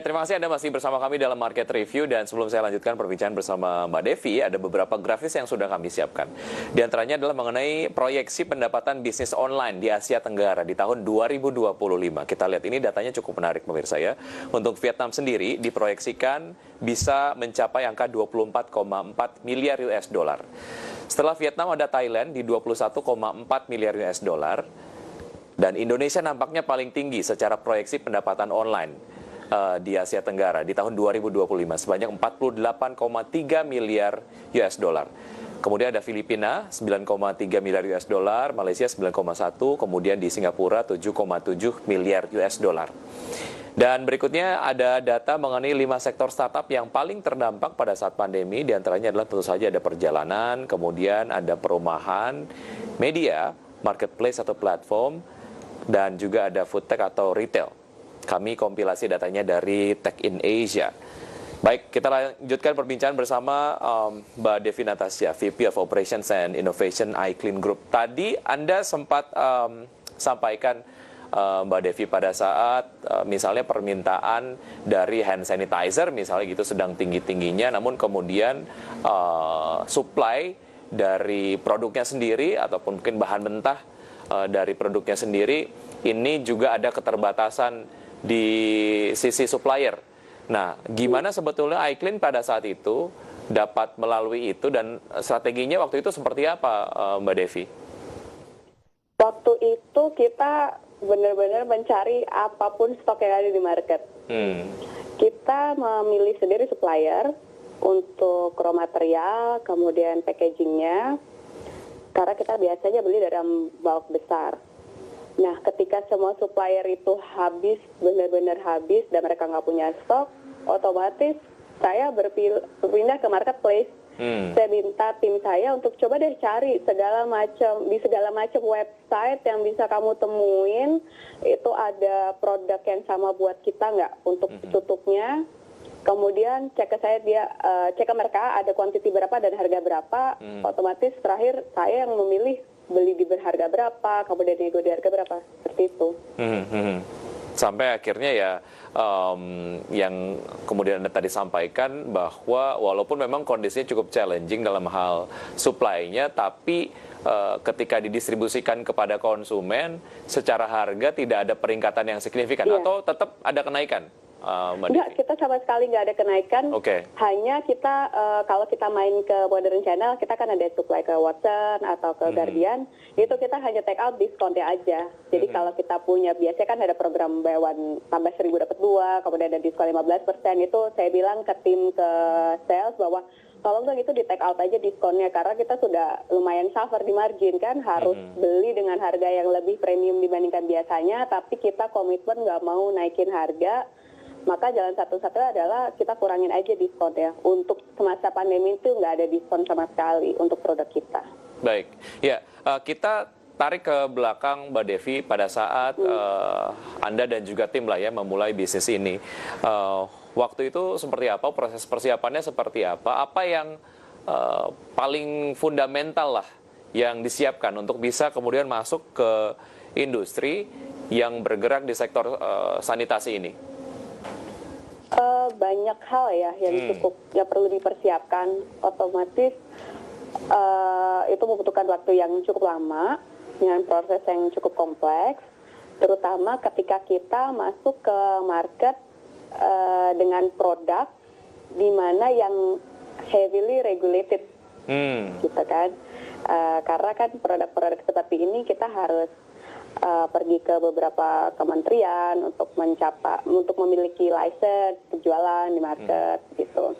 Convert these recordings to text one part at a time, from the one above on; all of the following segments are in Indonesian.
Ya, terima kasih Anda masih bersama kami dalam Market Review, dan sebelum saya lanjutkan perbincangan bersama Mbak Devi, ada beberapa grafis yang sudah kami siapkan. Di antaranya adalah mengenai proyeksi pendapatan bisnis online di Asia Tenggara di tahun 2025. Kita lihat ini datanya cukup menarik pemirsa ya. Untuk Vietnam sendiri diproyeksikan bisa mencapai angka 24,4 miliar US dollar. Setelah Vietnam ada Thailand di 21,4 miliar US dollar, dan Indonesia nampaknya paling tinggi secara proyeksi pendapatan online di Asia Tenggara di tahun 2025 sebanyak 48,3 miliar US dollar. Kemudian ada Filipina 9,3 miliar US dollar, Malaysia 9,1, kemudian di Singapura 7,7 miliar US dollar. Dan berikutnya ada data mengenai 5 sektor startup yang paling terdampak pada saat pandemi. Di antaranya adalah tentu saja ada perjalanan, kemudian ada perumahan, media, marketplace atau platform, dan juga ada food tech atau retail. Kami kompilasi datanya dari Tech in Asia. Baik, kita lanjutkan perbincangan bersama Mbak Devi Natasha, VP of Operations and Innovation iClean Group. Tadi Anda sempat sampaikan, Mbak Devi, pada saat misalnya permintaan dari hand sanitizer misalnya gitu sedang tinggi-tingginya, namun kemudian supply dari produknya sendiri ataupun mungkin bahan mentah dari produknya sendiri ini juga ada keterbatasan di sisi supplier. Nah, gimana sebetulnya iClean pada saat itu dapat melalui itu, dan strateginya waktu itu seperti apa, Mbak Devi? Waktu itu kita benar-benar mencari apapun stok yang ada di market. Kita memilih sendiri supplier untuk raw material, kemudian packagingnya, karena kita biasanya beli dalam bulk besar. Nah, ketika semua supplier itu habis, benar-benar habis, dan mereka nggak punya stok, otomatis saya berpindah ke marketplace. Saya minta tim saya untuk coba deh cari di segala macam website yang bisa kamu temuin, itu ada produk yang sama buat kita nggak untuk tutupnya. Kemudian cek ke mereka ada quantity berapa dan harga berapa. Otomatis terakhir saya yang memilih beli di harga berapa, kemudian nego di harga berapa, seperti itu. Sampai akhirnya ya yang kemudian Anda tadi sampaikan bahwa walaupun memang kondisinya cukup challenging dalam hal supply-nya, tapi ketika didistribusikan kepada konsumen secara harga tidak ada peningkatan yang signifikan, atau tetap ada kenaikan? Enggak, kita sama sekali nggak ada kenaikan. Hanya kita kalau kita main ke Modern Channel, kita kan ada supply ke Watson atau ke Guardian, itu kita hanya take out diskonnya aja. Jadi kalau kita punya, biasanya kan ada program buy one tambah 1.000 dapat 2, kemudian ada diskon 15%, itu saya bilang ke tim ke sales bahwa kalau nggak gitu di take out aja diskonnya, karena kita sudah lumayan suffer di margin kan, harus beli dengan harga yang lebih premium dibandingkan biasanya, tapi kita komitmen nggak mau naikin harga. Maka jalan satu-satunya adalah kita kurangin aja diskon ya. Untuk semasa pandemi itu nggak ada diskon sama sekali untuk produk kita. Baik, ya kita tarik ke belakang Mbak Devi pada saat Anda dan juga tim lah ya memulai bisnis ini. Waktu itu seperti apa, proses persiapannya seperti apa yang paling fundamental lah yang disiapkan untuk bisa kemudian masuk ke industri yang bergerak di sektor sanitasi ini? Banyak hal ya yang perlu dipersiapkan. Otomatis itu membutuhkan waktu yang cukup lama dengan proses yang cukup kompleks, terutama ketika kita masuk ke market dengan produk di mana yang heavily regulated, gitu kan. Karena kan produk-produk seperti ini kita harus pergi ke beberapa kementerian untuk memiliki license penjualan di market gitu.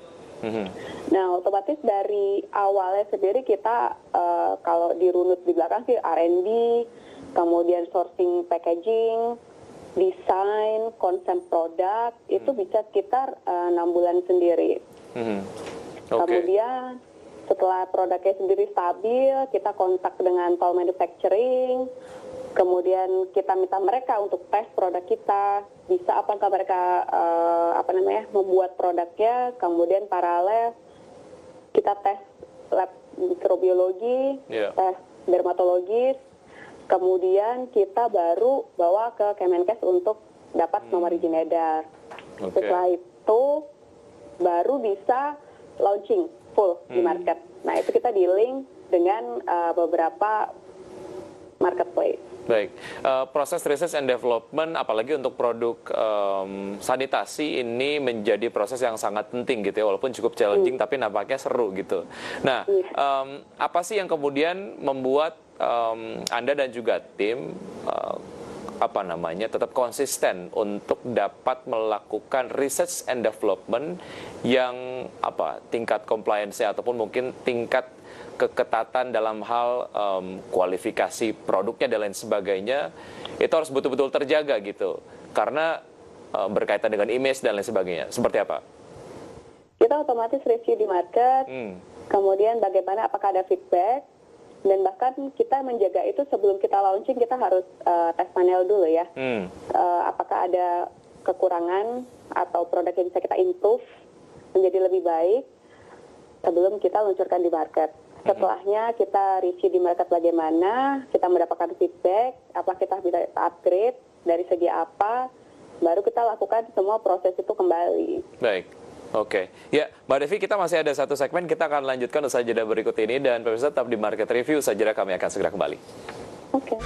Nah, otomatis dari awalnya sendiri kita kalau dirunut di belakang sih R&D, kemudian sourcing packaging, desain, konsep produk, itu bisa sekitar 6 bulan sendiri. Kemudian setelah produknya sendiri stabil, kita kontak dengan toll manufacturing. Kemudian kita minta mereka untuk tes produk kita, bisa apakah mereka membuat produknya. Kemudian paralel kita tes lab mikrobiologi, tes dermatologis, kemudian kita baru bawa ke Kemenkes untuk dapat nomor izin edar. Oke. Setelah itu baru bisa launching full di market. Nah, itu kita dealing dengan beberapa marketplace. Baik, proses research and development, apalagi untuk produk sanitasi ini menjadi proses yang sangat penting gitu ya, walaupun cukup challenging tapi nampaknya seru gitu. Nah, apa sih yang kemudian membuat Anda dan juga tim tetap konsisten untuk dapat melakukan research and development yang tingkat compliance-nya ataupun mungkin tingkat keketatan dalam hal kualifikasi produknya dan lain sebagainya itu harus betul-betul terjaga gitu karena berkaitan dengan image dan lain sebagainya. Seperti apa? Kita otomatis review di market, kemudian bagaimana, apakah ada feedback, dan bahkan kita menjaga itu sebelum kita launching kita harus tes panel dulu ya. Apakah ada kekurangan atau produk yang bisa kita improve menjadi lebih baik sebelum kita luncurkan di market. Setelahnya kita review di market bagaimana, kita mendapatkan feedback, apa kita bisa upgrade, dari segi apa, baru kita lakukan semua proses itu kembali. Baik, oke. Ya, Mbak Devi, kita masih ada satu segmen, kita akan lanjutkan usai jeda berikut ini, dan pemirsa tetap di Market Review, saja kami akan segera kembali. Oke.